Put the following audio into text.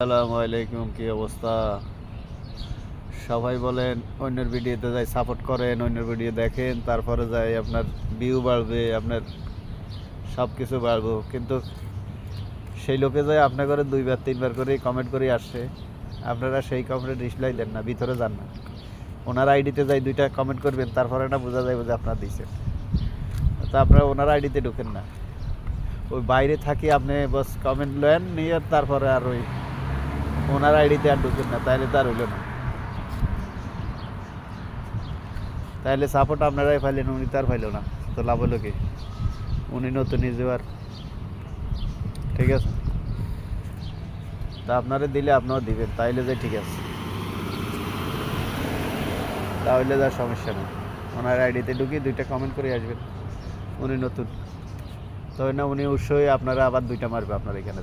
আসসালামু আলাইকুম, কি অবস্থা? সবাই বলেন অন্যের ভিডিওতে যাই সাপোর্ট করেন, অন্যের ভিডিও দেখেন, তারপরে যাই আপনার ভিউ বাড়বে, আপনার সব কিছু বাড়বো। কিন্তু সেই লোকে যায় আপনার করে 2-3 বার করে কমেন্ট করে আসছে, আপনারা সেই কমেন্টে রিপ্লাই দেন না, ভিতরে যান না। ওনার আইডিতে যাই 2টা কমেন্ট করবেন, তারপরে না বোঝা যাবে যে আপনারা দিচ্ছেন। তো আপনারা ওনার আইডিতে ঢুকেন না, ওই বাইরে থাকি আপনি বস কমেন্ট নেন নিয়ে তারপরে আর ওই ওনার আইডিতে আর ঢুকেন না, তাইলে তো আর হইল না। তাইলে সাপোর্ট আপনারাই পাইলেন, উনি তো আর পাইল না, তো লাভ হলো কি? উনি নতুন ইউজার, ঠিক আছে? তা আপনারা দিলে আপনারাও দিবেন, তাইলে যে ঠিক আছে, তাহলে যার সমস্যা নেই। ওনার আইডিতে ঢুকি 2টা কমেন্ট করে আসবেন, উনি নতুন, তবে না উনি অবশ্যই আপনারা আবার 2টা মারবে আপনার এখানে।